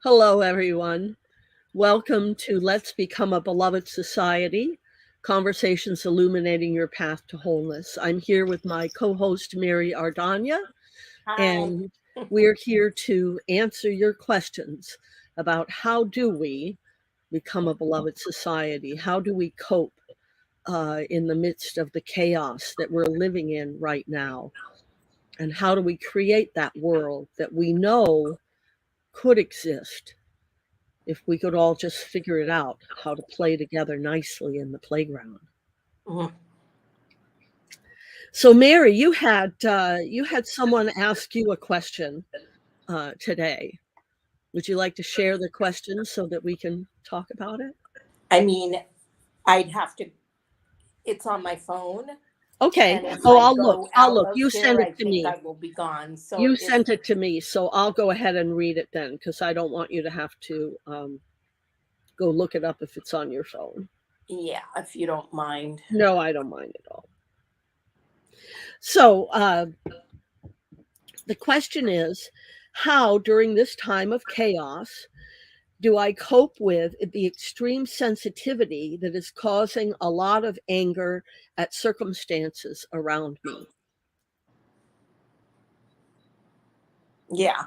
Hello, everyone. Welcome to Let's Become a Beloved Society, Conversations Illuminating Your Path to Wholeness. I'm here with my co-host, Mary Ardania, Hi. and we're here to answer your questions about how do we become a beloved society? How do we cope in the midst of the chaos that we're living in right now? And how do we create that world that we know could exist if we could all just figure it out, how to play together nicely in the playground. Mhm. So, Mary, you had someone ask you a question today. Would you like to share the question so that we can talk about it? I mean, I'd have to, it's on my phone. Okay. And if Oh, I I'll look. go I'll out look. of You here, send it I to think me. I will be gone. So You if, sent it to me, so I'll go ahead and read it then, because I don't want you to have to go look it up if it's on your phone. yeah, if you don't mind. No, I don't mind at all. So, the question is, how during this time of chaos do I cope with the extreme sensitivity that is causing a lot of anger at circumstances around me? Yeah.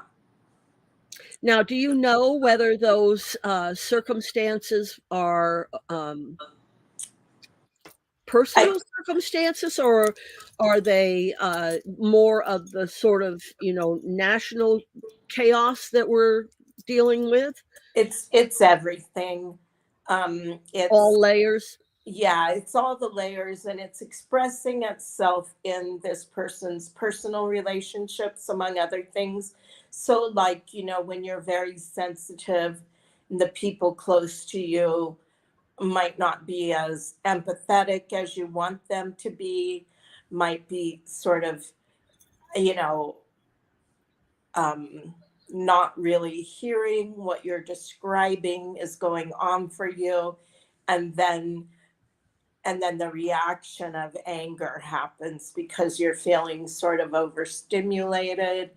Now, do you know whether those circumstances are I, personal circumstances, or are they more of the sort of, national chaos that we're dealing with? it's everything. All It's, layers? yeah, it's all the layers and it's expressing itself in this person's personal relationships, among other things. So, like, when you're very sensitive, the people close to you might not be as empathetic as you want them to be, might be sort of, you know, um, not really hearing what you're describing is going on for you. And then the reaction of anger happens because you're feeling sort of overstimulated,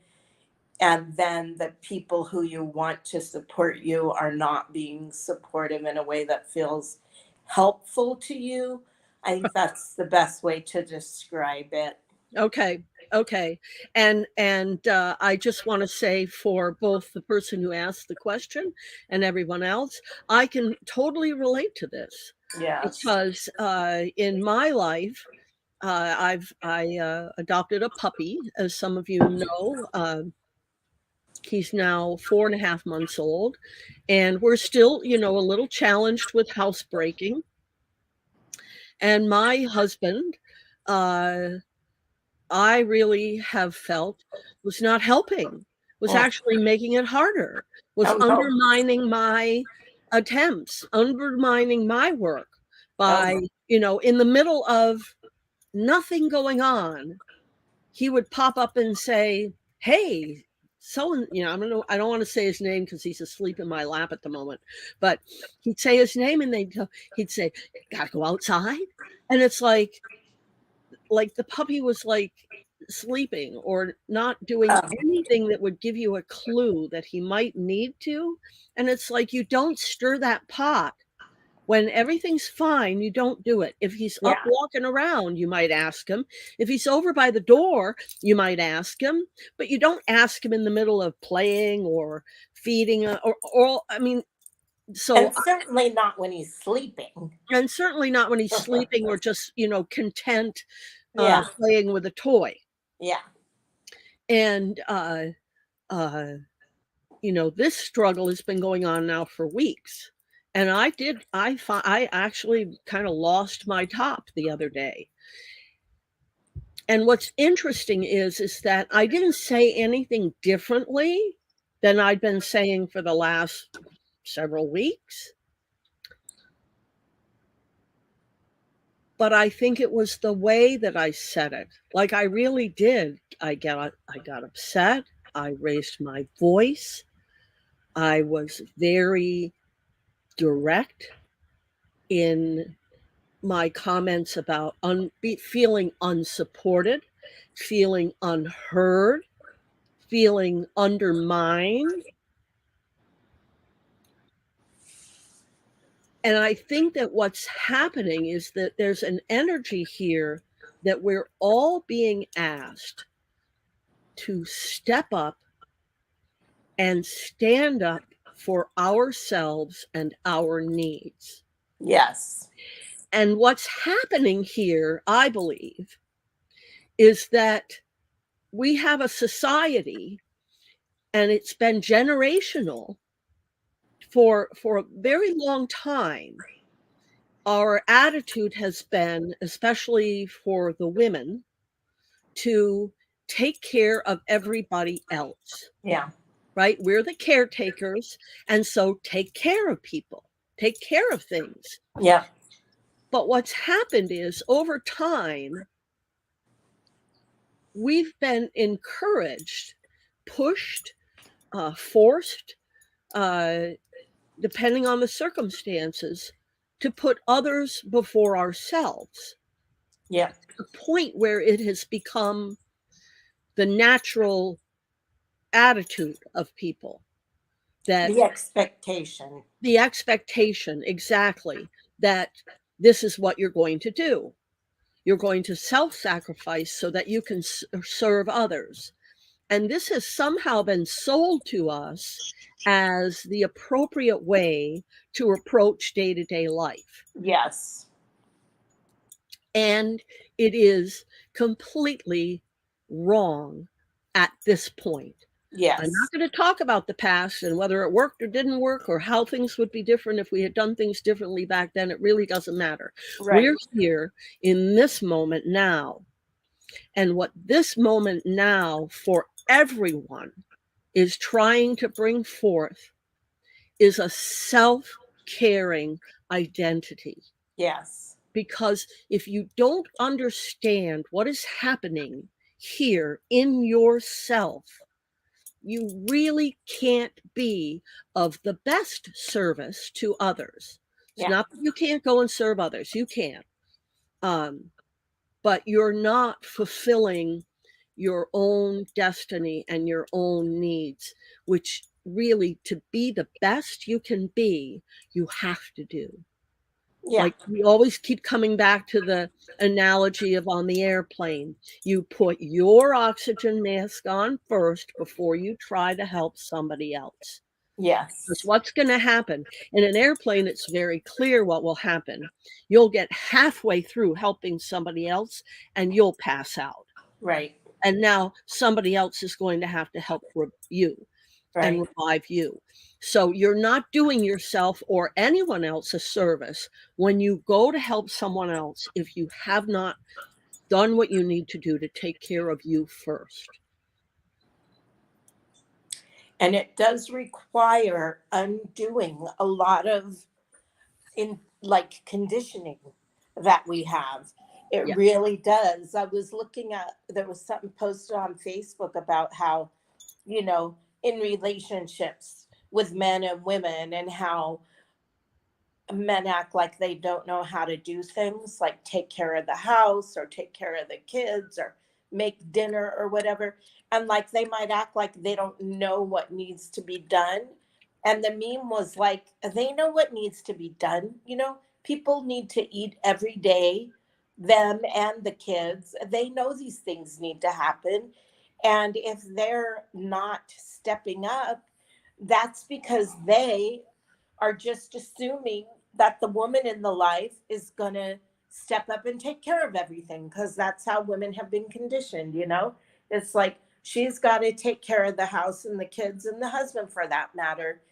and then the people who you want to support you are not being supportive in a way that feels helpful to you. I think that's the best way to describe it. Okay. Okay. And I just want to say, for both the person who asked the question and everyone else, I can totally relate to this, Yes. because in my life, I adopted a puppy, as some of you know. He's now 4.5 months old, and we're still, a little challenged with housebreaking. And my husband, uh, I really have felt, was not helping, was Mm. actually making it harder, was Oh no. undermining my attempts, undermining my work Oh by, no. in the middle of nothing going on, he would pop up and say, "Hey, so," I don't want to say his name because he's asleep in my lap at the moment, but he'd say his name and he'd say, "Gotta go outside." And it's like the puppy was like sleeping or not doing Um, anything that would give you a clue that he might need to. And it's like, you don't stir that pot when everything's fine. You don't do it. If he's up yeah. walking around, you might ask him. If he's over by the door, you might ask him, but you don't ask him in the middle of playing or feeding, or I mean, so, And certainly not when he's sleeping. and certainly not when he's sleeping or just, content Yeah. playing with a toy. Yeah. And uh, this struggle has been going on now for weeks. And I actually kind of lost my top the other day. And what's interesting is that I didn't say anything differently than I'd been saying for the last several weeks. But I think it was the way that I said it. Like, I really did. I got upset. I raised my voice. I was very direct in my comments about feeling unsupported, feeling unheard, feeling undermined. And I think that what's happening is that there's an energy here that we're all being asked to step up and stand up for ourselves and our needs. Yes. And what's happening here, I believe, is that we have a society, and it's been generational for a very long time. Our attitude has been, especially for the women, to take care of everybody else, Yeah. right? We're the caretakers, and so take care of people, take care of things. Yeah. But what's happened is over time, we've been encouraged, pushed, forced, uh, depending on the circumstances, to put others before ourselves. Yeah. A point where it has become the natural attitude of people, that The expectation. the expectation, exactly, that this is what you're going to do. You're going to self-sacrifice so that you can serve others. And this has somehow been sold to us as the appropriate way to approach day-to-day life. Yes. And it is completely wrong at this point. I'm Yes. not going to talk about the past and whether it worked or didn't work or how things would be different if we had done things differently back then. It really doesn't matter. Right. We're here in this moment now. And what this moment now for everyone is trying to bring forth is a self-caring identity. Yes. Because if you don't understand what is happening here in yourself, you really can't be of the best service to others. It's Yeah. not that you can't go and serve others, you can. But you're not fulfilling your own destiny and your own needs, which really, to be the best you can be, you have to do. Yeah. Like, we always keep coming back to the analogy of on the airplane. You put your oxygen mask on first before you try to help somebody else. Because Yes. what's going to happen in an airplane, it's very clear what will happen. You'll get halfway through helping somebody else and you'll pass out. Right. And now somebody else is going to have to help you and Right. revive you. So you're not doing yourself or anyone else a service when you go to help someone else if you have not done what you need to do to take care of you first. And it does require undoing a lot of in like conditioning that we have. It Yeah. really does. I was looking at, there was something posted on Facebook about how, in relationships with men and women, and how men act like they don't know how to do things like take care of the house or take care of the kids or make dinner or whatever. And like they might act like they don't know what needs to be done. And the meme was like, they know what needs to be done. People need to eat every day, them and the kids. They know these things need to happen. And if they're not stepping up, that's because they are just assuming that the woman in the life is going to step up and take care of everything because that's how women have been conditioned. It's like she's got to take care of the house and the kids and the husband, for that matter.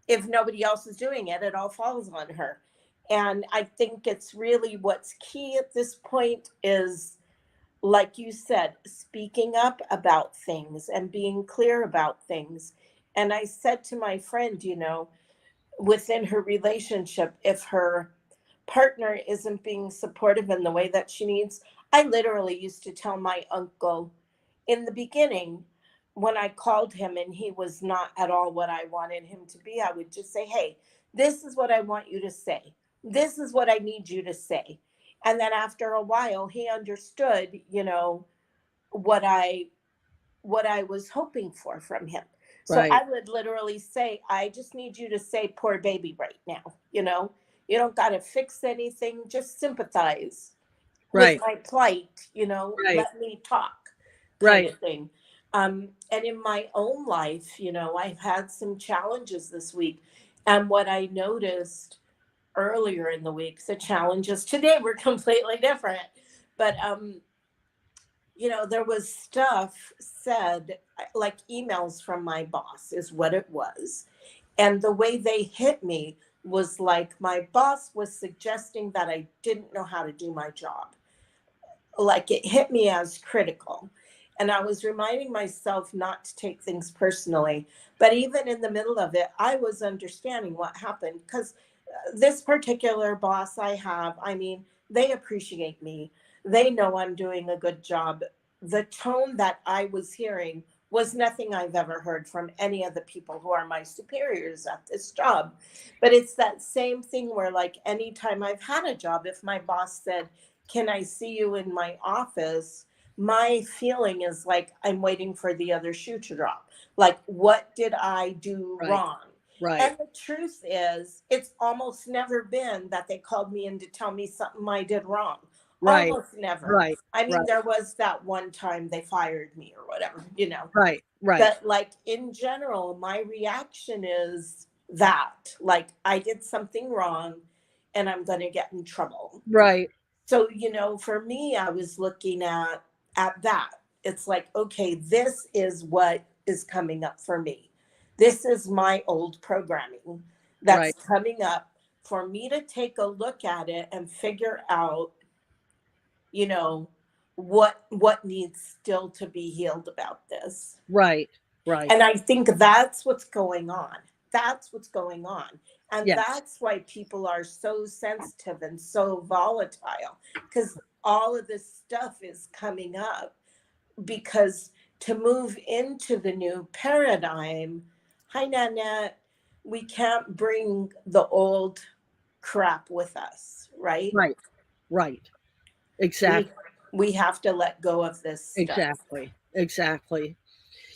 If nobody else is doing it, it all falls on her. And I think it's really what's key at this point is, like you said, speaking up about things and being clear about things. And I said to my friend, within her relationship, if her partner isn't being supportive in the way that she needs. I literally used to tell my uncle in the beginning, when I called him and he was not at all what I wanted him to be, I would just say, hey, this is what I want you to say. This is what I need you to say. And then after a while, he understood, what I what I was hoping for from him. So Right. I would literally say, I just need you to say poor baby right now. You don't got to fix anything, just sympathize with Right. my plight, Right. let me talk kind Right. of thing. And in my own life, I've had some challenges this week. And what I noticed earlier in the week, the challenges today were completely different. But, there was stuff said, like emails from my boss, is what it was. And the way they hit me was like my boss was suggesting that I didn't know how to do my job. Like it hit me as critical. And I was reminding myself not to take things personally. But even in the middle of it, I was understanding what happened because this particular boss I have, I mean, they appreciate me. They know I'm doing a good job. The tone that I was hearing was nothing I've ever heard from any of the people who are my superiors at this job. But it's that same thing where, like, anytime I've had a job, if my boss said, "Can I see you in my office?" my feeling is like I'm waiting for the other shoe to drop. Like, what did I do Right. wrong? Right. And the truth is, it's almost never been that they called me in to tell me something I did wrong. Right. Almost never. Right. I mean, Right. there was that one time they fired me or whatever. Right. Right. But like in general, my reaction is that, like, I did something wrong and I'm going to get in trouble. Right. So, for me, I was looking at that. It's like, okay, this is what is coming up for me. This is my old programming that's Right. coming up for me to take a look at it and figure out, you know, what needs still to be healed about this. Right. Right. And I think that's what's going on. That's what's going on. And Yes. that's why people are so sensitive and so volatile, because all of this stuff is coming up. Because to move into the new paradigm, hi, Nanette, we can't bring the old crap with us, right? Right. Right. We, Exactly. we have to let go of this stuff. Exactly. Exactly.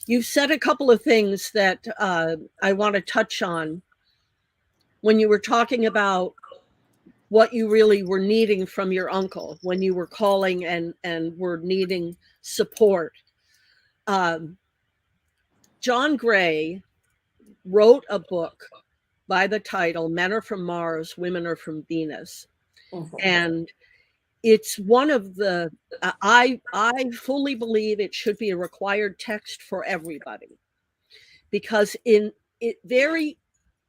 You said a couple of things that I want to touch on when you were talking about what you really were needing from your uncle when you were calling and were needing support. Um, John Gray wrote a book by the title "Men Are from Mars, Women Are from Venus," Mhm. and it's one of the I fully believe it should be a required text for everybody because in it very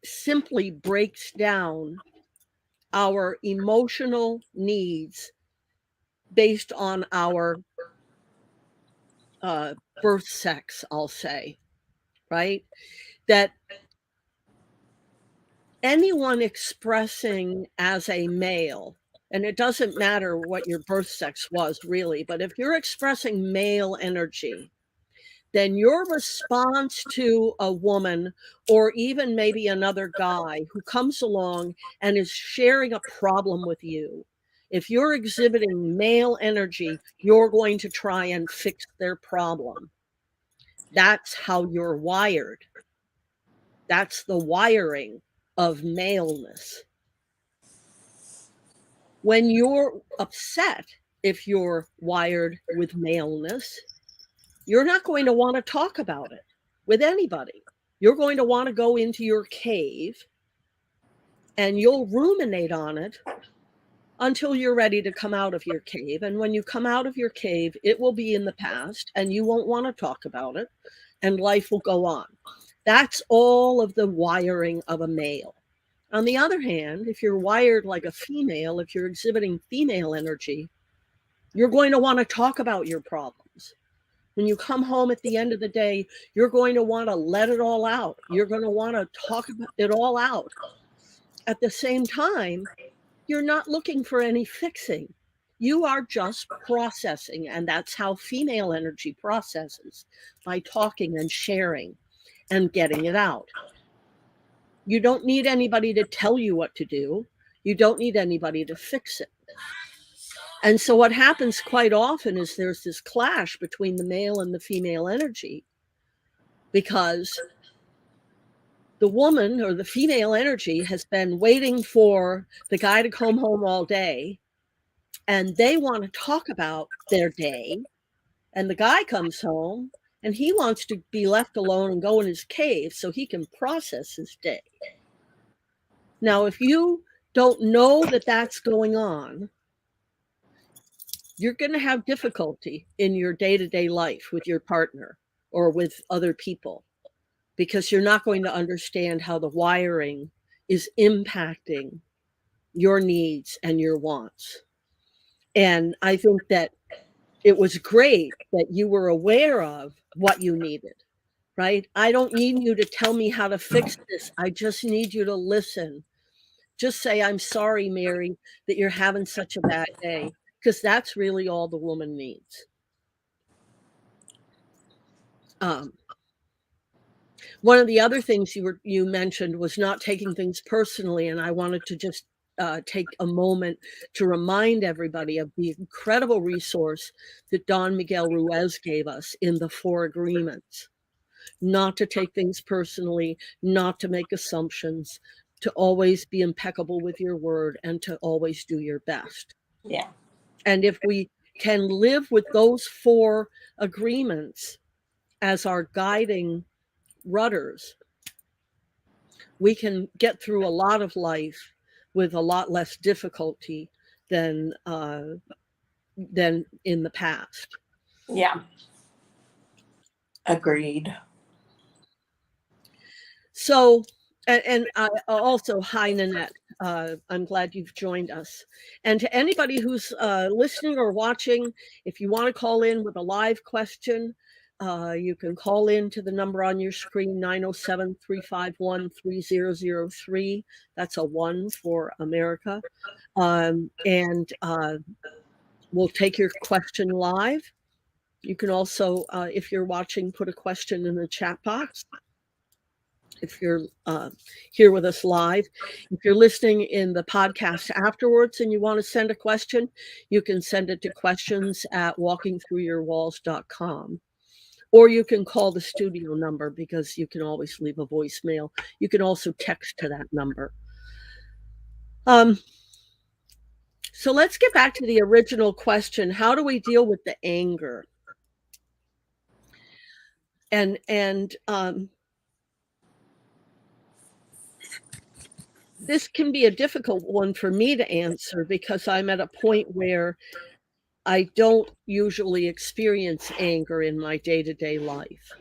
simply breaks down our emotional needs based on our uh, birth sex, I'll say, right? That anyone expressing as a male, and it doesn't matter what your birth sex was really, but if you're expressing male energy, then your response to a woman or even maybe another guy who comes along and is sharing a problem with you, if you're exhibiting male energy, you're going to try and fix their problem. That's how you're wired. That's the wiring of maleness. When you're upset, if you're wired with maleness, you're not going to want to talk about it with anybody. You're going to want to go into your cave and you'll ruminate on it until you're ready to come out of your cave. And when you come out of your cave, it will be in the past and you won't want to talk about it and life will go on. That's all of the wiring of a male. On the other hand, if you're wired like a female, if you're exhibiting female energy, you're going to want to talk about your problems. When you come home at the end of the day, you're going to want to let it all out. You're going to want to talk about it all out. At the same time, you're not looking for any fixing. You are just processing. And that's how female energy processes, by talking and sharing and getting it out. You don't need anybody to tell you what to do. You don't need anybody to fix it. And so what happens quite often is there's this clash between the male and the female energy because the woman or the female energy has been waiting for the guy to come home all day, and they want to talk about their day, and the guy comes home and he wants to be left alone and go in his cave so he can process his day. Now, if you don't know that that's going on, you're going to have difficulty in your day-to-day life with your partner or with other people, because you're not going to understand how the wiring is impacting your needs and your wants. And I think that it was great that you were aware of what you needed, right? I don't need you to tell me how to fix this. I just need you to listen. Just say, I'm sorry, Mary, that you're having such a bad day, because that's really all the woman needs. One of the other things you mentioned was not taking things personally, and I wanted to just take a moment to remind everybody of the incredible resource that Don Miguel Ruiz gave us in the 4 agreements. Not to take things personally, not to make assumptions, to always be impeccable with your word, and to always do your best. Yeah. And if we can live with those 4 agreements as our guiding rudders, we can get through a lot of life with a lot less difficulty than in the past. Yeah. Agreed. So, and also, hi, Nanette. I'm glad you've joined us. And to anybody who's listening or watching, if you want to call in with a live question, you can call in to the number on your screen, 907-351-3003. That's a 1 for America. And we'll take your question live. You can also, if you're watching, put a question in the chat box. If you're here with us live. If you're listening in the podcast afterwards and you want to send a question, you can send it to questions@walkingthroughyourwalls.com. Or you can call the studio number, because you can always leave a voicemail. You can also text to that number. So let's get back to the original question. How do we deal with the anger? And this can be a difficult one for me to answer, because I'm at a point where I don't usually experience anger in my day-to-day life.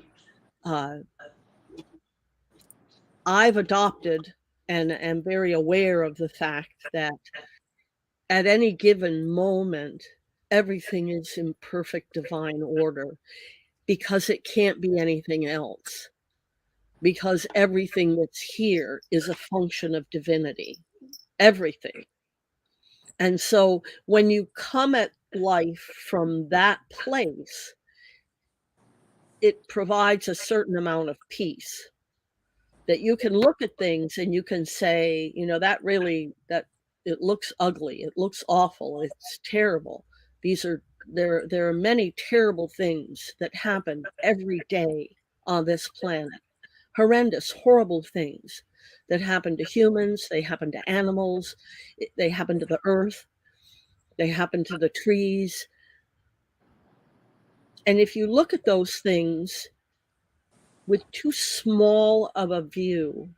I've adopted and am very aware of the fact that at any given moment, everything is in perfect divine order, because it can't be anything else. Because everything that's here is a function of divinity. Everything. And so when you come at life from that place, it provides a certain amount of peace, that you can look at things and you can say, that it looks ugly, it looks awful, it's terrible. There are many terrible things that happen every day on this planet. Horrendous, horrible things that happen to humans, they happen to animals, they happen to the earth, they happen to the trees. And if you look at those things with too small of a view,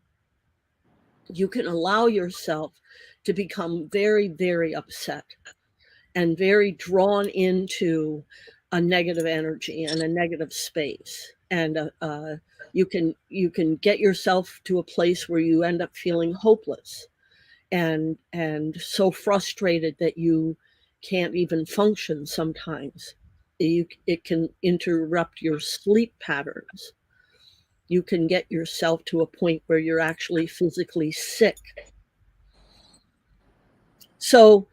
you can allow yourself to become very, very upset and very drawn into a negative energy and a negative space. And you can get yourself to a place where you end up feeling hopeless and so frustrated that you can't even function sometimes. It can interrupt your sleep patterns. You can get yourself to a point where you're actually physically sick. So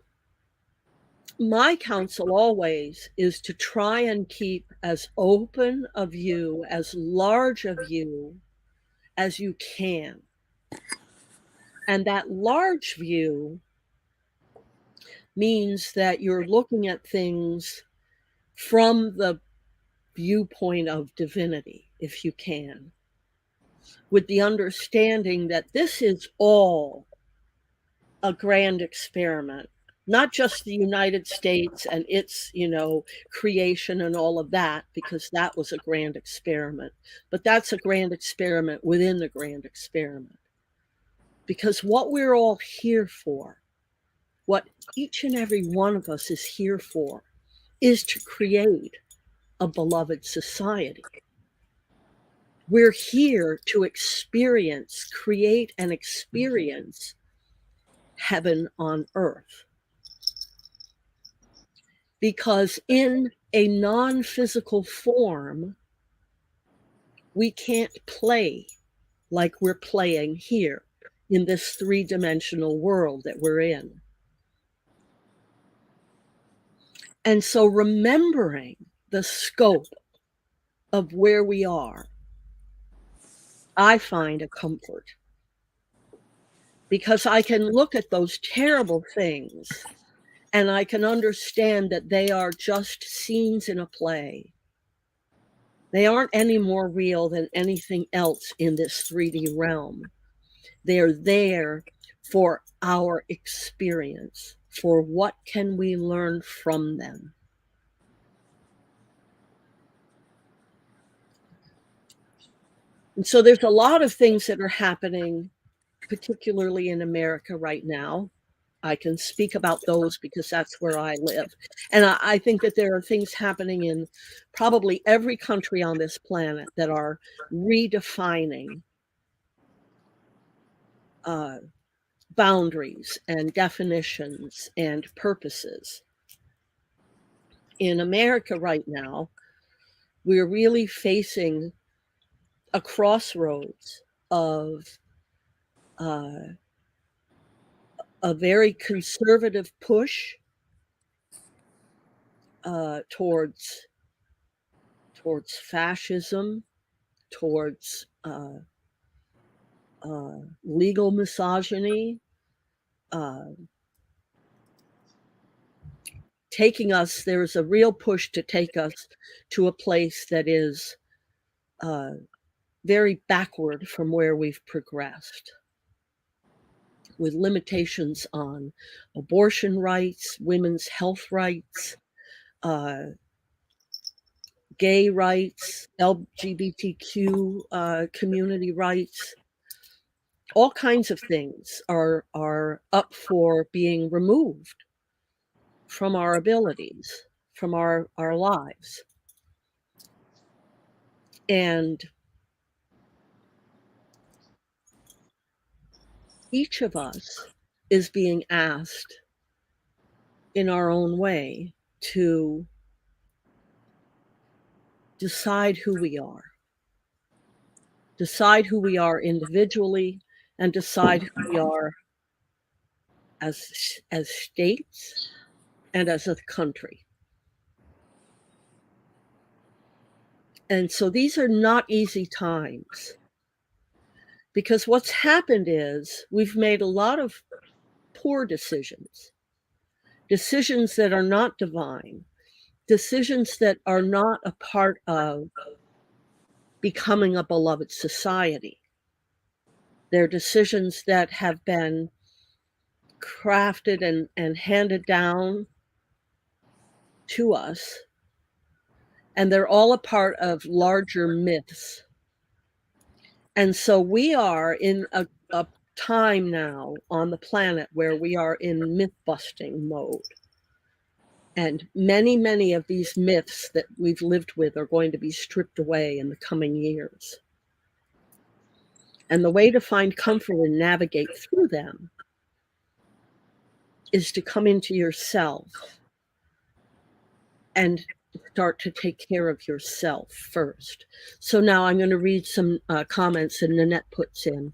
my counsel always is to try and keep as open a view, as large a view as you can. And that large view means that you're looking at things from the viewpoint of divinity, if you can. with the understanding that this is all a grand experiment, not just the United States and its, creation and all of that, because that was a grand experiment, but that's a grand experiment within the grand experiment. Because what we're all here for, what each and every one of us is here for, is to create a beloved society. We're here to create and experience heaven on earth. Because in a non-physical form, we can't play like we're playing here in this three-dimensional world that we're in. And so remembering the scope of where we are, I find a comfort, because I can look at those terrible things and I can understand that they are just scenes in a play. They aren't any more real than anything else in this 3D realm. They're there for our experience, for what can we learn from them. And so there's a lot of things that are happening, particularly in America right now. I can speak about those because that's where I live. And I think that there are things happening in probably every country on this planet that are redefining boundaries and definitions and purposes. In America right now, we're really facing a crossroads of a very conservative push towards fascism, towards legal misogyny, there's a real push to take us to a place that is very backward from where we've progressed, with limitations on abortion rights, women's health rights, gay rights, LGBTQ community rights. All kinds of things are up for being removed from our abilities, from our lives. And each of us is being asked in our own way to decide who we are individually, and decide who we are as states and as a country. And so these are not easy times, because what's happened is we've made a lot of poor decisions that are not divine, decisions that are not a part of becoming a beloved society. They're decisions that have been crafted and handed down to us, and they're all a part of larger myths. And so we are in a time now on the planet where we are in myth-busting mode. And many, many of these myths that we've lived with are going to be stripped away in the coming years. And the way to find comfort and navigate through them is to come into yourself and start to take care of yourself first. So now I'm going to read some comments that Nanette puts in.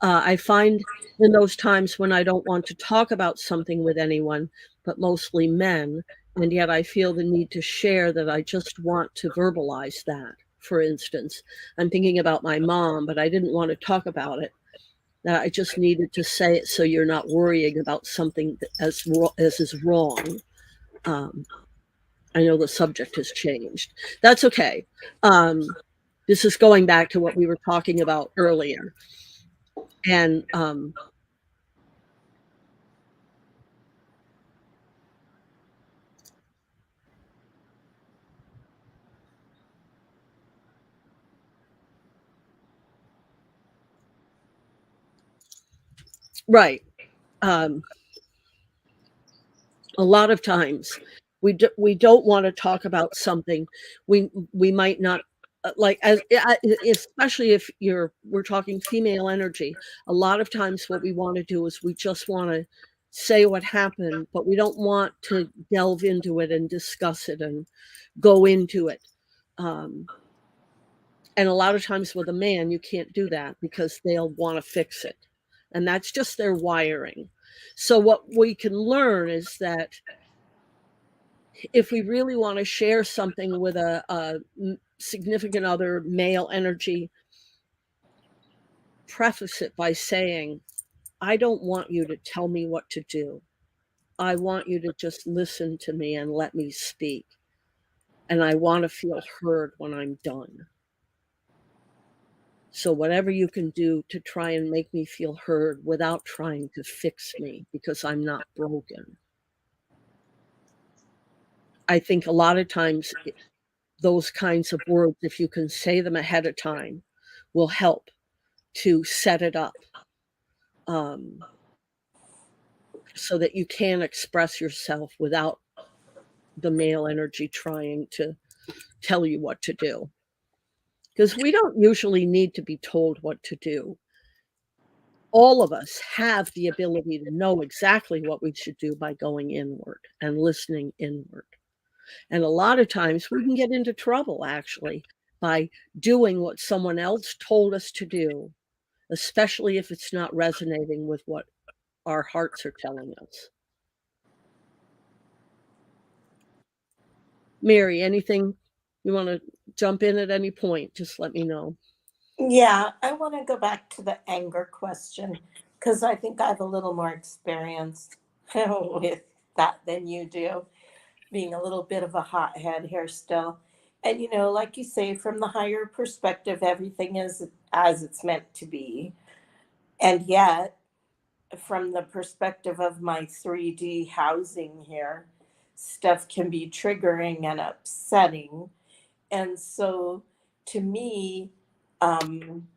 I find in those times when I don't want to talk about something with anyone, but mostly men, and yet I feel the need to share that I just want to verbalize that. For instance, I'm thinking about my mom, but I didn't want to talk about it. That I just needed to say it so you're not worrying about something as is wrong. I know the subject has changed. That's okay. This is going back to what we were talking about earlier. And right. Um, a lot of times we don't want to talk about something we might not like, as especially if we're talking female energy. A lot of times what we want to do is we just want to say what happened, but we don't want to delve into it and discuss it and go into it. um, and a lot of times with a man you can't do that because they'll want to fix it, and that's just their wiring. So what we can learn is that if we really want to share something with a significant other, male energy, preface it by saying, I don't want you to tell me what to do. I want you to just listen to me and let me speak. And I want to feel heard when I'm done. So, whatever you can do to try and make me feel heard without trying to fix me because I'm not broken. I think a lot of times those kinds of words, if you can say them ahead of time, will help to set it up, um, so that you can express yourself without the male energy trying to tell you what to do. Because we don't usually need to be told what to do. All of us have the ability to know exactly what we should do by going inward and listening inward. And a lot of times we can get into trouble actually by doing what someone else told us to do, especially if it's not resonating with what our hearts are telling us. Mary, anything you wanna jump in at any point, just let me know. Yeah, I want to go back to the anger question because I think I have a little more experience with that than you do, being a little bit of a hothead here still. And, like you say, from the higher perspective, everything is as it's meant to be. And yet, from the perspective of my 3D housing here, stuff can be triggering and upsetting. And so, to me, um,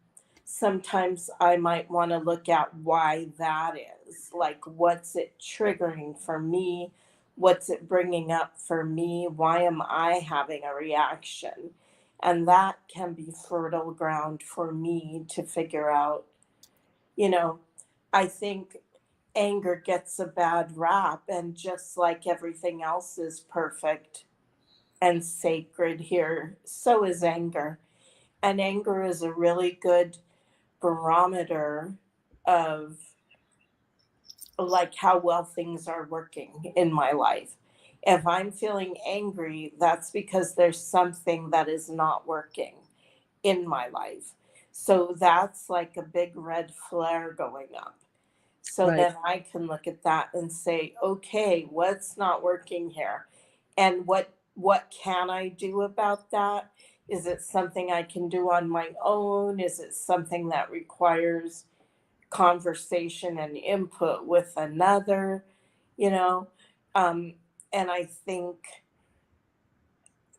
sometimes I might want to look at why that is. Like, what's it triggering for me? What's it bringing up for me? Why am I having a reaction? And that can be fertile ground for me to figure out. You know, I think anger gets a bad rap, and just like everything else is perfect and sacred here, so is anger. And anger is a really good barometer of like how well things are working in my life. If I'm feeling angry, that's because there's something that is not working in my life. So that's like a big red flare going up. So Right, then I can look at that and say, okay, what's not working here? And what can I do about that? Is it something I can do on my own? Is it something that requires conversation and input with another, you know? Um, and I think,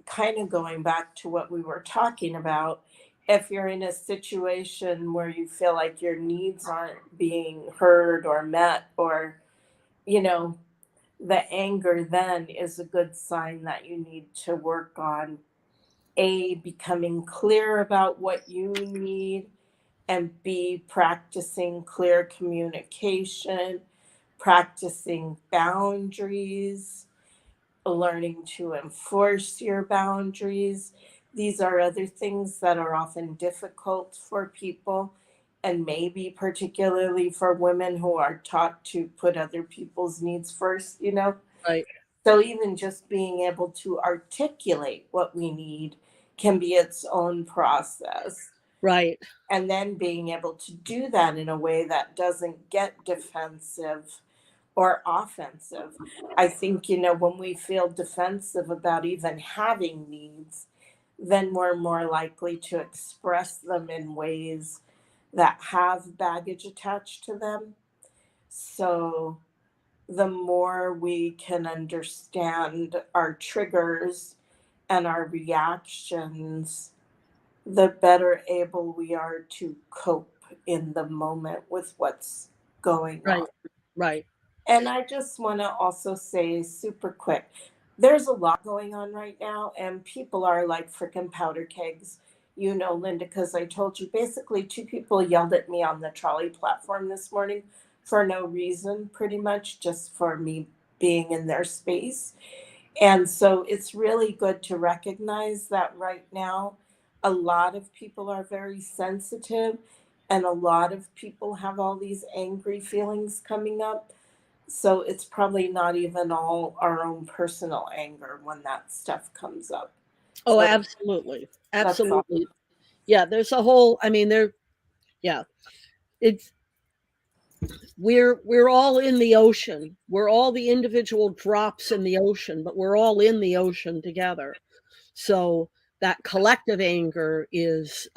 kind of going back to what we were talking about, if you're in a situation where you feel like your needs aren't being heard or met, or, you know, the anger then is a good sign that you need to work on A, becoming clear about what you need, and B, practicing clear communication, practicing boundaries, learning to enforce your boundaries. These are other things that are often difficult for people, and maybe particularly for women who are taught to put other people's needs first. right, So even just being able to articulate what we need can be its own process. right, And then being able to do that in a way that doesn't get defensive or offensive. I think, when we feel defensive about even having needs, then we're more likely to express them in ways that have baggage attached to them. So the more we can understand our triggers and our reactions, the better able we are to cope in the moment with what's going on. Right. Right. And I just want to also say super quick, there's a lot going on right now, and people are like freaking powder kegs. You know, Linda, because I told you basically two people yelled at me on the trolley platform this morning for no reason, pretty much just for me being in their space. And so it's really good to recognize that right now, a lot of people are very sensitive, and a lot of people have all these angry feelings coming up. So it's probably not even all our own personal anger when that stuff comes up. Oh, So absolutely. that's all. Absolutely. Yeah, there's a whole, I mean, yeah, it's, we're all in the ocean. We're all the individual drops in the ocean, but we're all in the ocean together. So that collective anger is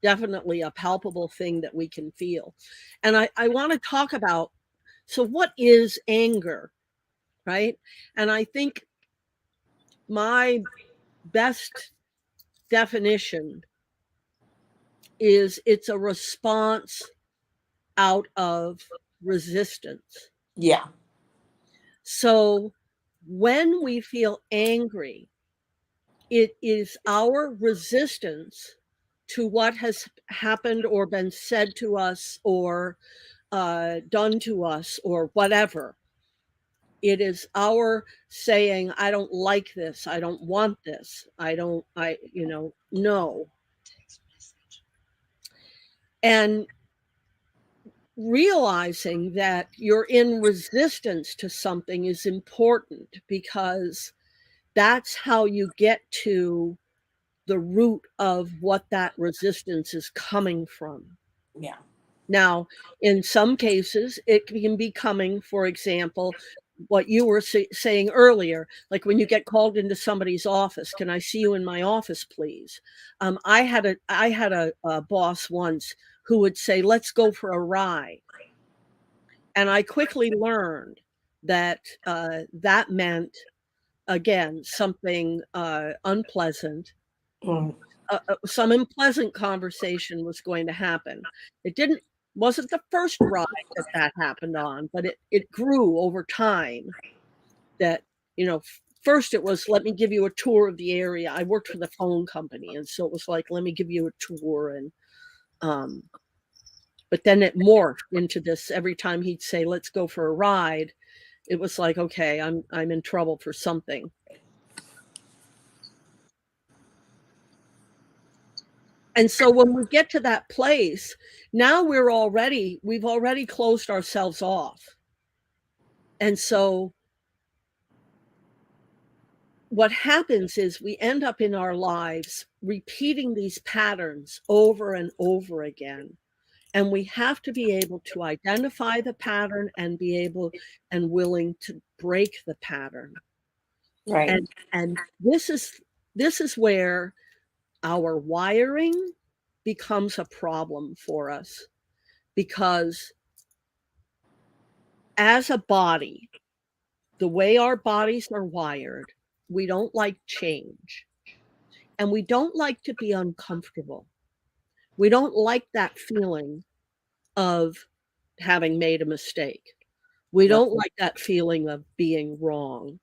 definitely a palpable thing that we can feel. And I want to talk about, so what is anger, right? And I think my best definition is it's a response out of resistance. Yeah. So when we feel angry, it is our resistance to what has happened or been said to us or done to us or whatever. It is our saying, I don't like this. I don't want this. No. And realizing that you're in resistance to something is important because that's how you get to the root of what that resistance is coming from. Yeah. Now, in some cases, it can be coming, for example, what you were saying earlier, like when you get called into somebody's office, can I see you in my office, please? I had a boss once who would say, let's go for a ride. And I quickly learned that that meant, again, something unpleasant. Mm. Some unpleasant conversation was going to happen. It wasn't the first ride that happened on, but it grew over time. That first it was, let me give you a tour of the area. I worked for the phone company, and so it was like, let me give you a tour, and but then it morphed into this. Every time he'd say, let's go for a ride, it was like, okay, I'm in trouble for something. And so when we get to that place, now we've already closed ourselves off. And so what happens is we end up in our lives repeating these patterns over and over again. And we have to be able to identify the pattern and be able and willing to break the pattern. Right. And this is where our wiring becomes a problem for us, because as a body, the way our bodies are wired, we don't like change, and we don't like to be uncomfortable. We don't like that feeling of having made a mistake. We Right. don't like that feeling of being wrong.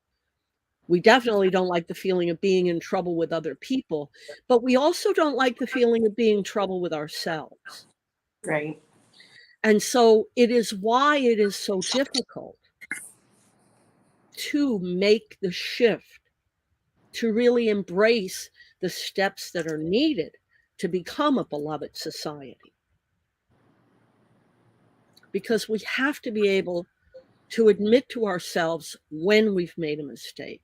We definitely don't like the feeling of being in trouble with other people, but we also don't like the feeling of being in trouble with ourselves. Right. And so it is why it is so difficult to make the shift, to really embrace the steps that are needed to become a beloved society. Because we have to be able to admit to ourselves when we've made a mistake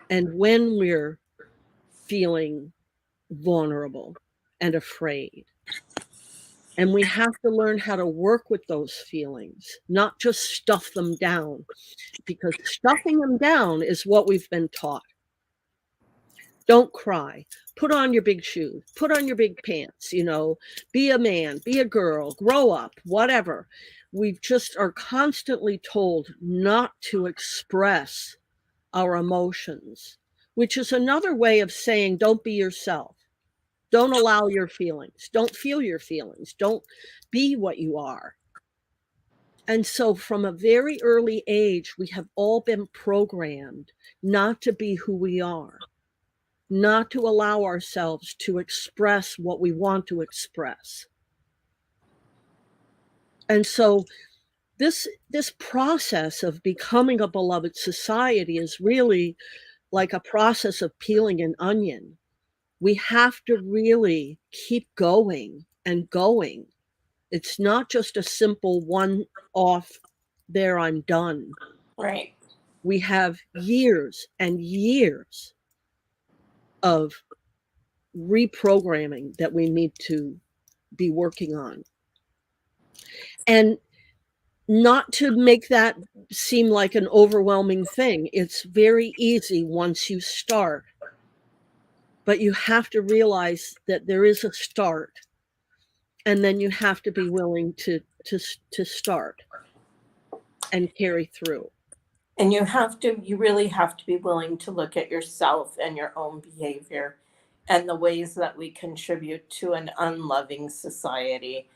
and when we're feeling vulnerable and afraid. And we have to learn how to work with those feelings, not just stuff them down, because stuffing them down is what we've been taught. Don't cry. Put on your big shoes. Put on your big pants. Be a man, be a girl, grow up, whatever. We just are constantly told not to express our emotions, which is another way of saying don't be yourself. Don't allow your feelings. Don't feel your feelings. Don't be what you are. And so from a very early age, we have all been programmed not to be who we are, not to allow ourselves to express what we want to express. And so this process of becoming a beloved society is really like a process of peeling an onion. We have to really keep going and going. It's not just a simple one off, there, I'm done. Right. We have years and years of reprogramming that we need to be working on. And not to make that seem like an overwhelming thing. It's very easy once you start. But you have to realize that there is a start, and then you have to be willing to start and carry through. And you really have to be willing to look at yourself and your own behavior and the ways that we contribute to an unloving society.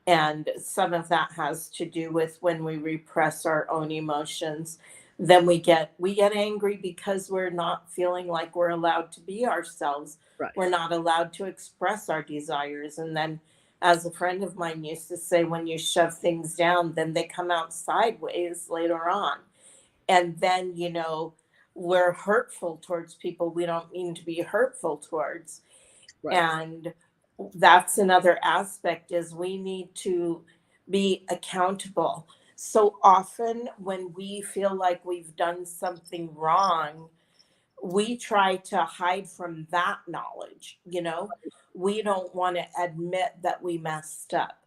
And some of that has to do with when we repress our own emotions, then we get angry because we're not feeling like we're allowed to be ourselves. Right. We're not allowed to express our desires. And then, as a friend of mine used to say, when you shove things down, then they come out sideways later on. And then, we're hurtful towards people we don't mean to be hurtful towards. Right. And that's another aspect, is we need to be accountable. So often when we feel like we've done something wrong, we try to hide from that knowledge. We don't want to admit that we messed up.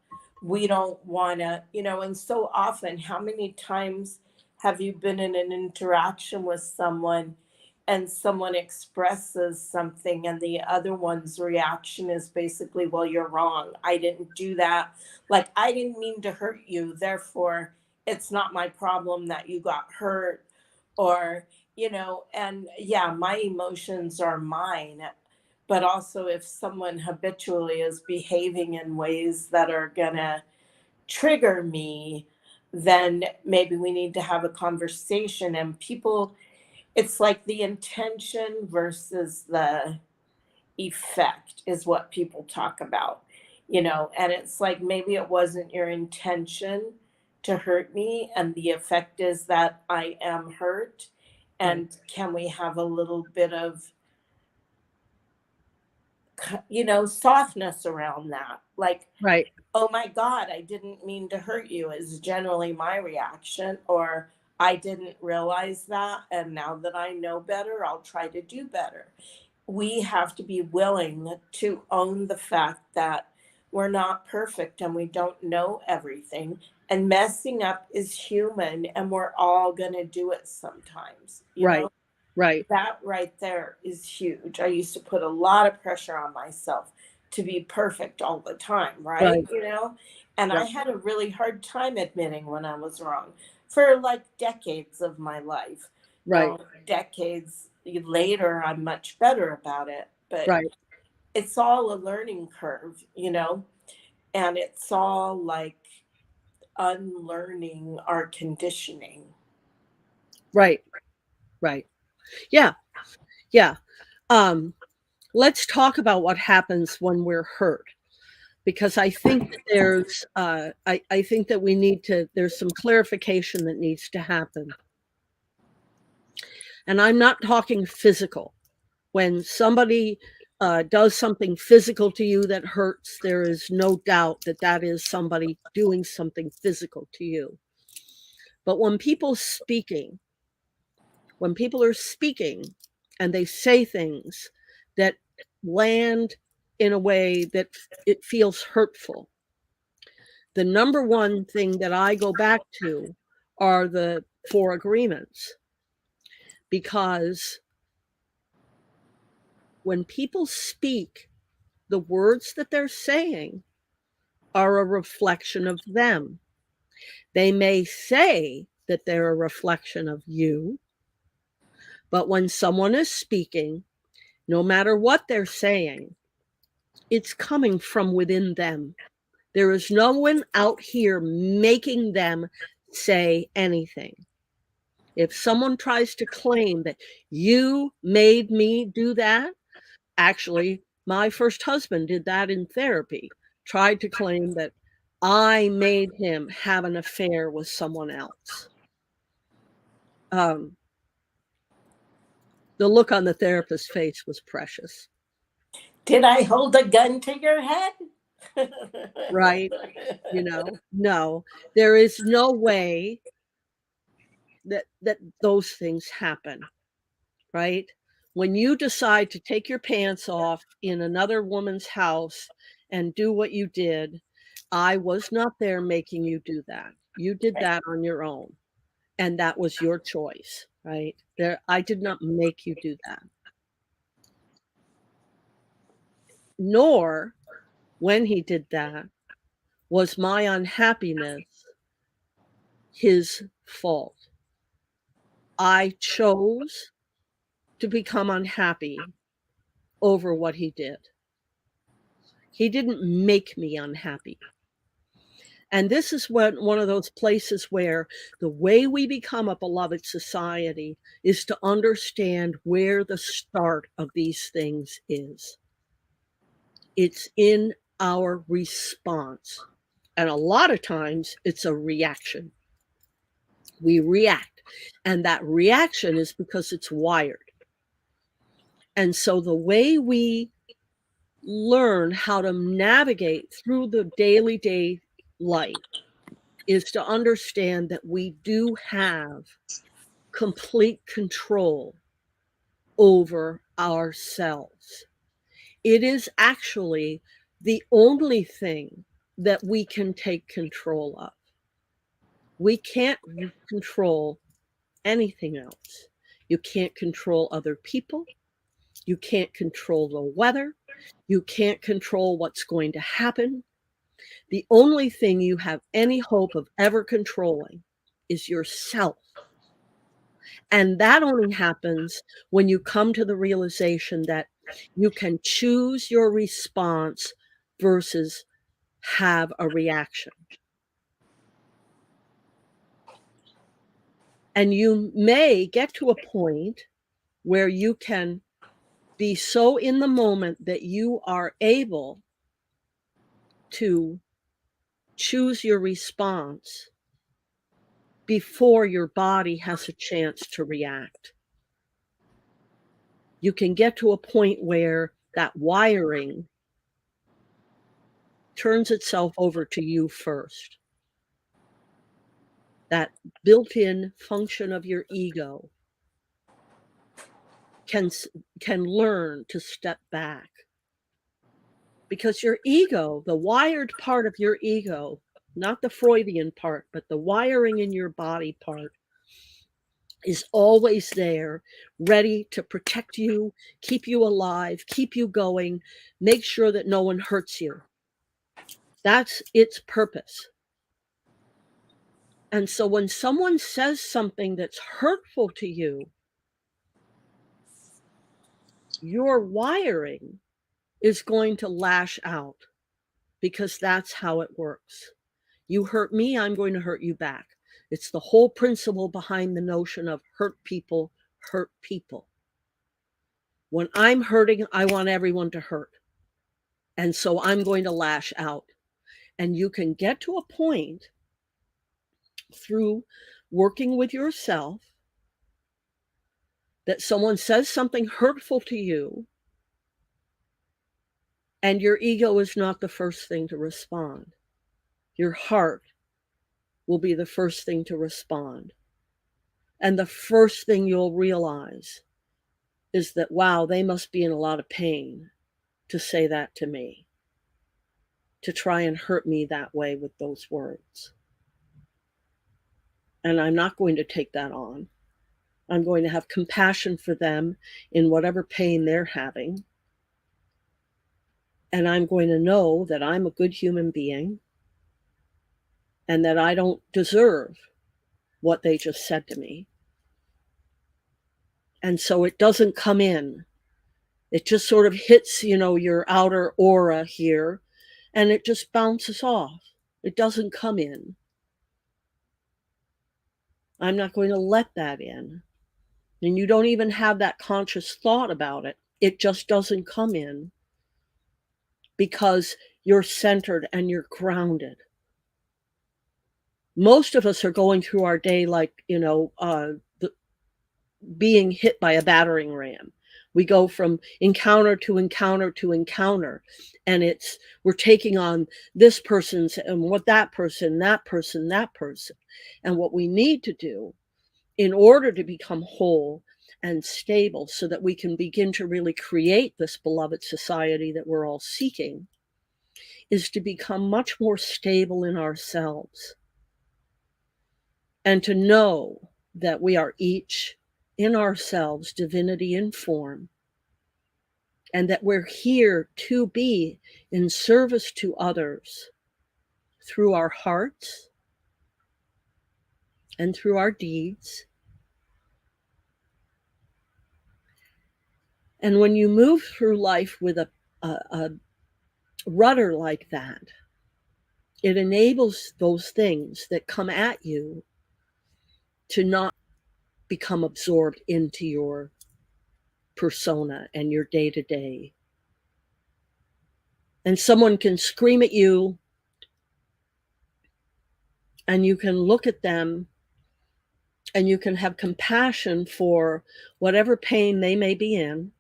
We don't want to, and so often, how many times have you been in an interaction with someone and someone expresses something and the other one's reaction is basically, well, you're wrong. I didn't do that. Like, I didn't mean to hurt you. Therefore, it's not my problem that you got hurt. Or, and yeah, my emotions are mine. But also, if someone habitually is behaving in ways that are going to trigger me, then maybe we need to have a conversation. And people, it's like the intention versus the effect is what people talk about, and it's like maybe it wasn't your intention to hurt me, and the effect is that I am hurt. Right. And can we have a little bit of softness around that? Like, Right. oh my God, I didn't mean to hurt you, is generally my reaction. Or I didn't realize that. And now that I know better, I'll try to do better. We have to be willing to own the fact that we're not perfect and we don't know everything. And messing up is human, and we're all going to do it sometimes. Right. Right. That right there is huge. I used to put a lot of pressure on myself to be perfect all the time, right? Right. And I Right. had a really hard time admitting when I was wrong for like decades of my life. Right. Decades later, I'm much better about it. But Right. it's all a learning curve, and it's all like unlearning our conditioning. Right. Right. Yeah. Yeah. Let's talk about what happens when we're hurt, because I think that there's I think that there's some clarification that needs to happen. And I'm not talking physical. When somebody does something physical to you that hurts, there is no doubt that that is somebody doing something physical to you. But when people are speaking and they say things that land in a way that it feels hurtful, the number one thing that I go back to are the 4 agreements, because when people speak, the words that they're saying are a reflection of them. They may say that they're a reflection of you, but when someone is speaking, no matter what they're saying, it's coming from within them. There is no one out here making them say anything. If someone tries to claim that you made me do that, actually, my first husband did that in therapy, tried to claim that I made him have an affair with someone else. The look on the therapist's face was precious. Did I hold a gun to your head? Right? You know, no, there is no way that those things happen, right? When you decide to take your pants off in another woman's house and do what you did, I was not there making you do that. You did that on your own, and that was your choice, right? I did not make you do that. Nor, when he did that, was my unhappiness his fault. I chose to become unhappy over what he did. He didn't make me unhappy. And this is one of those places where the way we become a beloved society is to understand where the start of these things is. It's in our response. And a lot of times it's a reaction. We react. And that reaction is because it's wired. And so the way we learn how to navigate through the day life is to understand that we do have complete control over ourselves. It is actually the only thing that we can take control of. We can't control anything else. You can't control other people. You can't control the weather. You can't control what's going to happen. The only thing you have any hope of ever controlling is yourself. And that only happens when you come to the realization that you can choose your response versus have a reaction. And you may get to a point where you can be so in the moment that you are able to choose your response before your body has a chance to react. You can get to a point where that wiring turns itself over to you first. That built-in function of your ego can learn to step back. Because your ego, the wired part of your ego, not the Freudian part, but the wiring in your body part, is always there, ready to protect you, keep you alive, keep you going, make sure that no one hurts you. That's its purpose. And so when someone says something that's hurtful to you, your wiring is going to lash out because that's how it works. You hurt me, I'm going to hurt you back. It's the whole principle behind the notion of hurt people hurt people. When I'm hurting, I want everyone to hurt. And so I'm going to lash out. And you can get to a point through working with yourself that someone says something hurtful to you, and your ego is not the first thing to respond. Your heart will be the first thing to respond. And the first thing you'll realize is that, wow, they must be in a lot of pain to say that to me, to try and hurt me that way with those words. And I'm not going to take that on. I'm going to have compassion for them in whatever pain they're having. And I'm going to know that I'm a good human being and that I don't deserve what they just said to me. And so it doesn't come in. It just sort of hits, your outer aura here, and it just bounces off. It doesn't come in. I'm not going to let that in. And you don't even have that conscious thought about it. It just doesn't come in because you're centered and you're grounded. Most of us are going through our day like, being hit by a battering ram. We go from encounter to encounter to encounter, and we're taking on this person's and what that person. And what we need to do in order to become whole and stable so that we can begin to really create this beloved society that we're all seeking is to become much more stable in ourselves and to know that we are each in ourselves divinity in form, and that we're here to be in service to others through our hearts and through our deeds. And when you move through life with a rudder like that, it enables those things that come at you to not become absorbed into your persona and your day-to-day. And someone can scream at you, and you can look at them, and you can have compassion for whatever pain they may be in,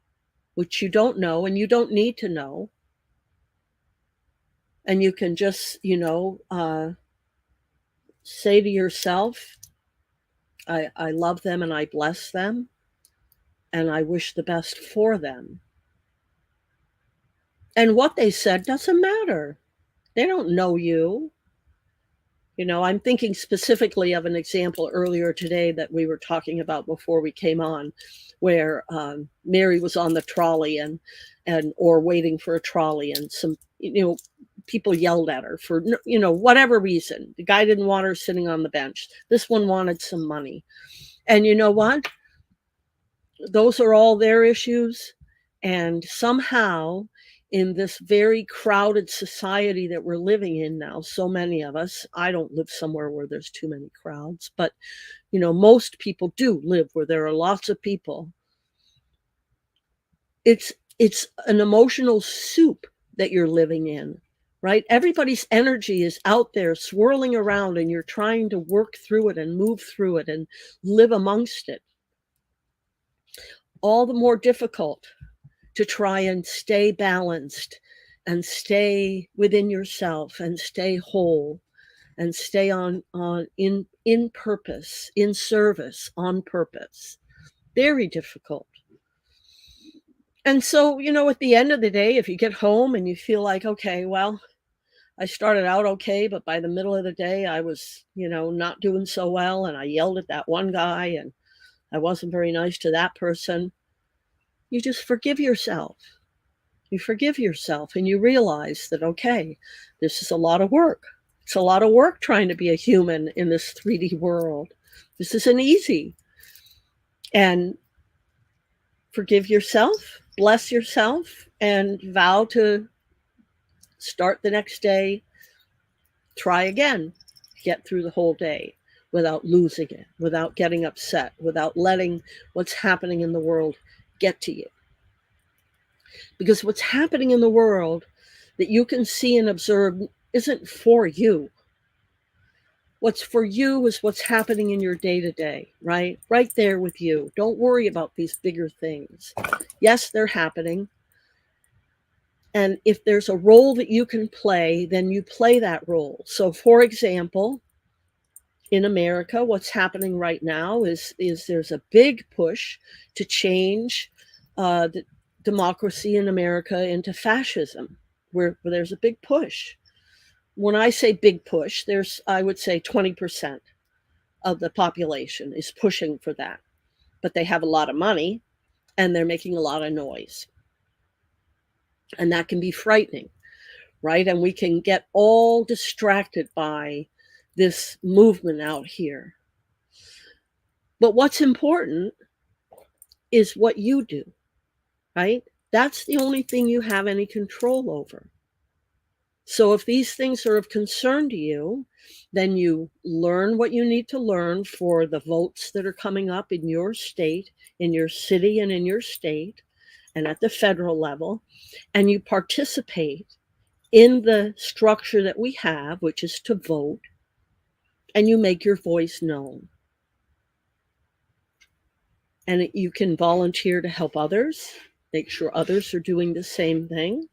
which you don't know and you don't need to know. And you can just, say to yourself, I love them and I bless them, and I wish the best for them. And what they said doesn't matter. They don't know you. I'm thinking specifically of an example earlier today that we were talking about before we came on, where Mary was on the trolley or waiting for a trolley, and some, people yelled at her for, whatever reason. The guy didn't want her sitting on the bench. This one wanted some money. And you know what? Those are all their issues. And somehow, in this very crowded society that we're living in now, so many of us, I don't live somewhere where there's too many crowds, but, most people do live where there are lots of people. It's an emotional soup that you're living in, right? Everybody's energy is out there swirling around, and you're trying to work through it and move through it and live amongst it. All the more difficult to try and stay balanced and stay within yourself and stay whole and stay in purpose, in service, on purpose. Very difficult. And so, at the end of the day, if you get home and you feel like, okay, well, I started out okay, but by the middle of the day, I was, not doing so well, and I yelled at that one guy, and I wasn't very nice to that person. You just forgive yourself. You forgive yourself, and you realize that, okay, this is a lot of work. It's a lot of work trying to be a human in this 3D world. This isn't easy. And forgive yourself, bless yourself, and vow to start the next day, try again, get through the whole day without losing it, without getting upset, without letting what's happening in the world get to you. Because what's happening in the world that you can see and observe isn't for you. What's for you is what's happening in your day-to-day, right? Right there with you. Don't worry about these bigger things. Yes, they're happening. And if there's a role that you can play, then you play that role. So, for example, in America, what's happening right now is there's a big push to change the democracy in America into fascism, where there's a big push. When I say big push, I would say 20% of the population is pushing for that. But they have a lot of money, and they're making a lot of noise. And that can be frightening, right? And we can get all distracted by this movement out here. But what's important is what you do, right? That's the only thing you have any control over. So if these things are of concern to you, then you learn what you need to learn for the votes that are coming up in your state, in your city, and in your state, and at the federal level, and you participate in the structure that we have, which is to vote, and you make your voice known. And you can volunteer to help others, make sure others are doing the same thing.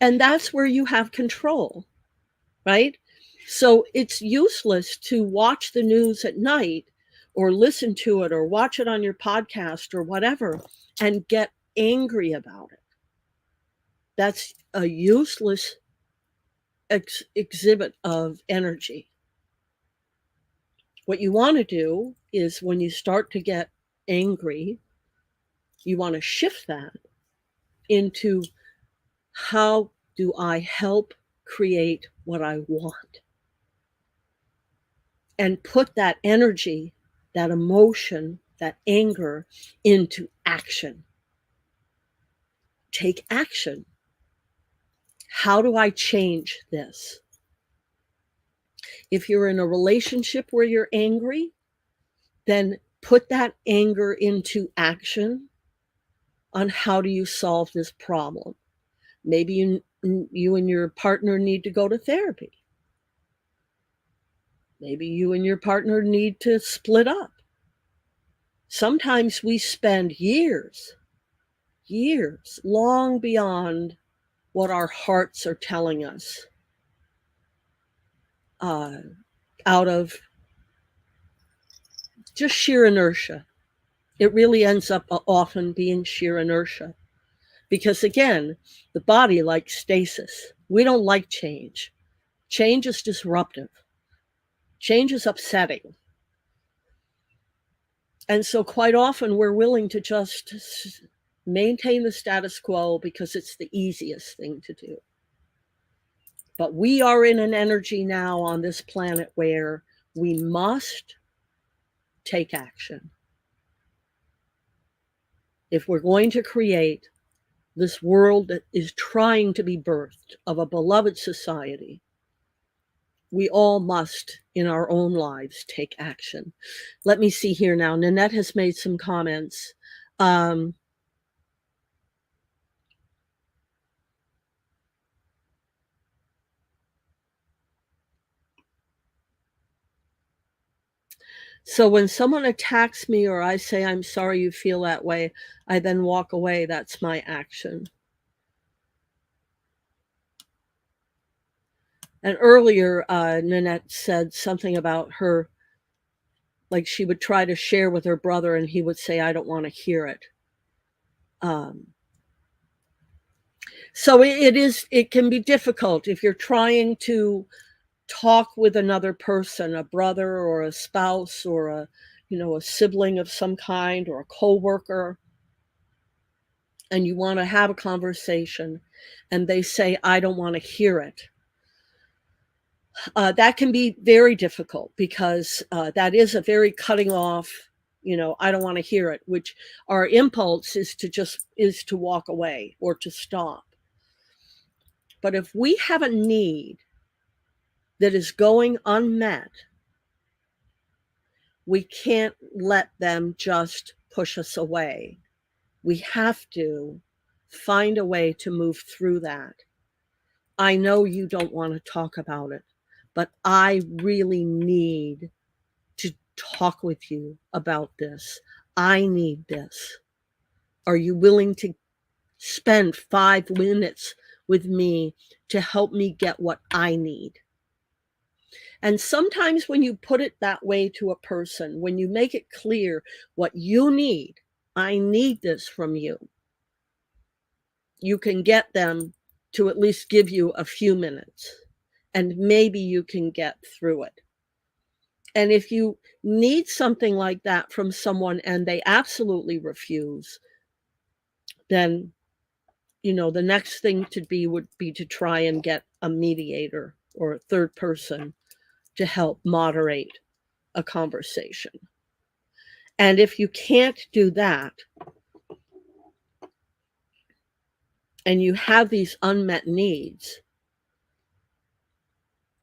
And that's where you have control, right? So it's useless to watch the news at night or listen to it or watch it on your podcast or whatever and get angry about it. That's a useless exhibit of energy. What you want to do is when you start to get angry, you want to shift that into how do I help create what I want? And put that energy, that emotion, that anger into action. Take action. How do I change this? If you're in a relationship where you're angry, then put that anger into action on how do you solve this problem. Maybe you and your partner need to go to therapy. Maybe you and your partner need to split up. Sometimes we spend years, long beyond what our hearts are telling us, out of just sheer inertia. It really ends up often being sheer inertia. Because again, the body likes stasis. We don't like change. Change is disruptive. Change is upsetting. And so quite often we're willing to just maintain the status quo because it's the easiest thing to do. But we are in an energy now on this planet where we must take action. If we're going to create this world that is trying to be birthed of a beloved society, we all must, in our own lives, take action. Let me see here now. Nanette has made some comments. So when someone attacks me or I say, I'm sorry you feel that way, I then walk away. That's my action. And earlier, Nanette said something about her, like she would try to share with her brother and he would say, I don't want to hear it. So it can be difficult if you're trying to talk with another person, a brother or a spouse or a sibling of some kind or a coworker, and you want to have a conversation and they say, I don't want to hear it. That can be very difficult because that is a very cutting off, I don't want to hear it, which our impulse is to walk away or to stop. But if we have a need that is going unmet, we can't let them just push us away. We have to find a way to move through that. I know you don't want to talk about it, but I really need to talk with you about this. I need this. Are you willing to spend 5 minutes with me to help me get what I need? And sometimes when you put it that way to a person, when you make it clear what you need, I need this from you, you can get them to at least give you a few minutes, and maybe you can get through it. And if you need something like that from someone and they absolutely refuse, then the next thing would be to try and get a mediator or a third person to help moderate a conversation. And if you can't do that, and you have these unmet needs,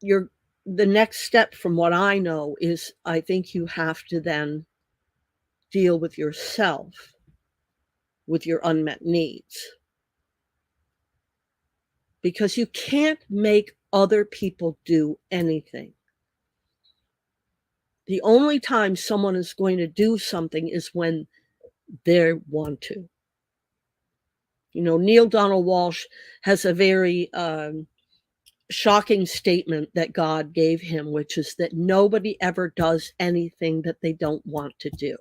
the next step, from what I know, is I think you have to then deal with yourself, with your unmet needs. Because you can't make other people do anything. The only time someone is going to do something is when they want to. Neil Donald Walsh has a very shocking statement that God gave him, which is that nobody ever does anything that they don't want to do.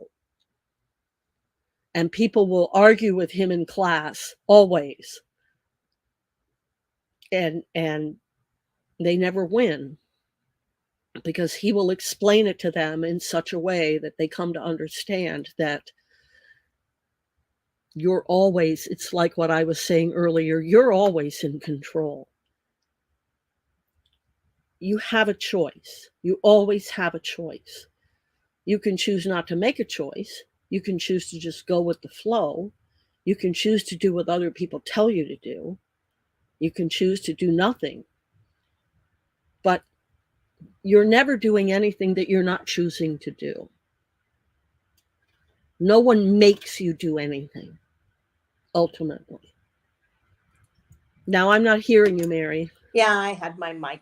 And people will argue with him in class always. And they never win, because he will explain it to them in such a way that they come to understand that it's like what I was saying earlier, you're always in control. You have a choice. You always have a choice. You can choose not to make a choice. You can choose to just go with the flow. You can choose to do what other people tell you to do. You can choose to do nothing. But you're never doing anything that you're not choosing to do. No one makes you do anything, ultimately. Now, I'm not hearing you, Mary. Yeah, I had my mic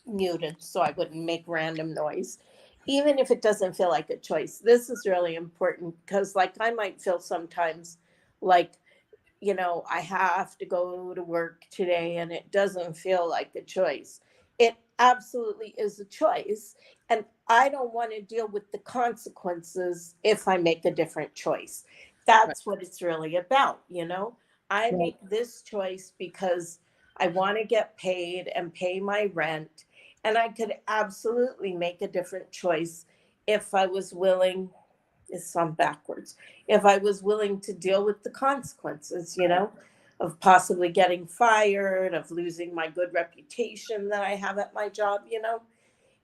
muted so I wouldn't make random noise. Even if it doesn't feel like a choice, this is really important, because like I might feel sometimes like, I have to go to work today and it doesn't feel like a choice. It absolutely is a choice. And I don't want to deal with the consequences if I make a different choice. That's what it's really about. I make this choice because I want to get paid and pay my rent. And I could absolutely make a different choice if I was willing. It's on backwards. If I was willing to deal with the consequences, of possibly getting fired, of losing my good reputation that I have at my job,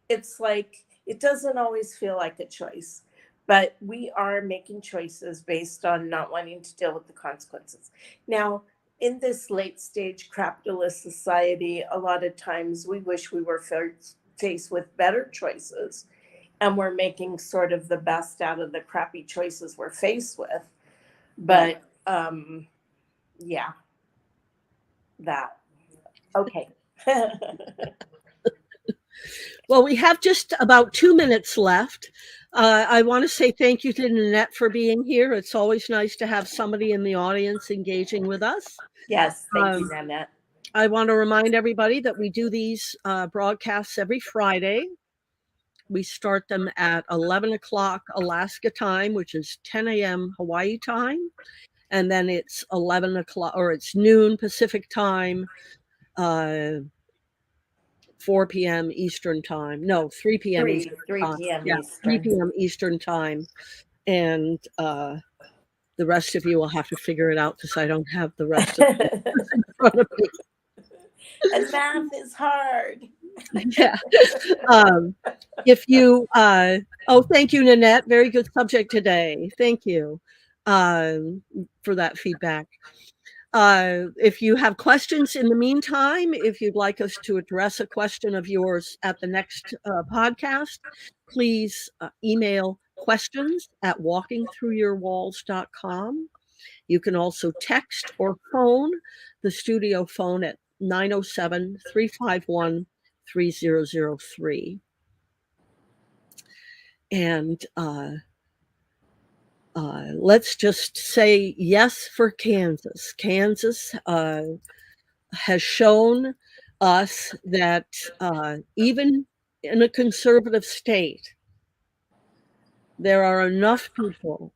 it's like, it doesn't always feel like a choice, but we are making choices based on not wanting to deal with the consequences. Now, in this late stage capitalist society, a lot of times we wish we were faced with better choices, and we're making sort of the best out of the crappy choices we're faced with. But yeah, that. Okay. Well, we have just about 2 minutes left. I want to say thank you to Nanette for being here. It's always nice to have somebody in the audience engaging with us. Yes, thank you, Nanette. I want to remind everybody that we do these broadcasts every Friday. We start them at 11 o'clock Alaska time, which is 10 a.m. Hawaii time. And then it's 11 o'clock, or it's noon Pacific time, 4 p.m. Eastern time. No, 3 p.m. Eastern 3 time. p.m. Yeah, Eastern. 3 p.m. Eastern time. And the rest of you will have to figure it out, because I don't have the rest of it in front of me. And math is hard. Yeah. If you, thank you, Nanette. Very good subject today. Thank you for that feedback. If you have questions in the meantime, if you'd like us to address a question of yours at the next podcast, please email questions@walkingthroughyourwalls.com. You can also text or phone the studio phone at 907-351-3003. And let's just say yes for Kansas. Kansas has shown us that even in a conservative state, there are enough people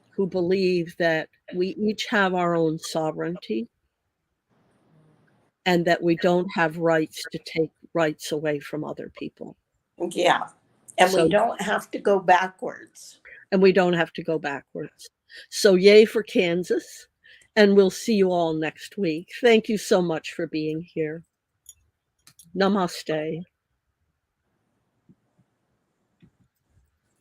who believe that we each have our own sovereignty, and that we don't have rights to take rights away from other people. Yeah. And we don't have to go backwards. And we don't have to go backwards. So yay for Kansas. And we'll see you all next week. Thank you so much for being here. Namaste.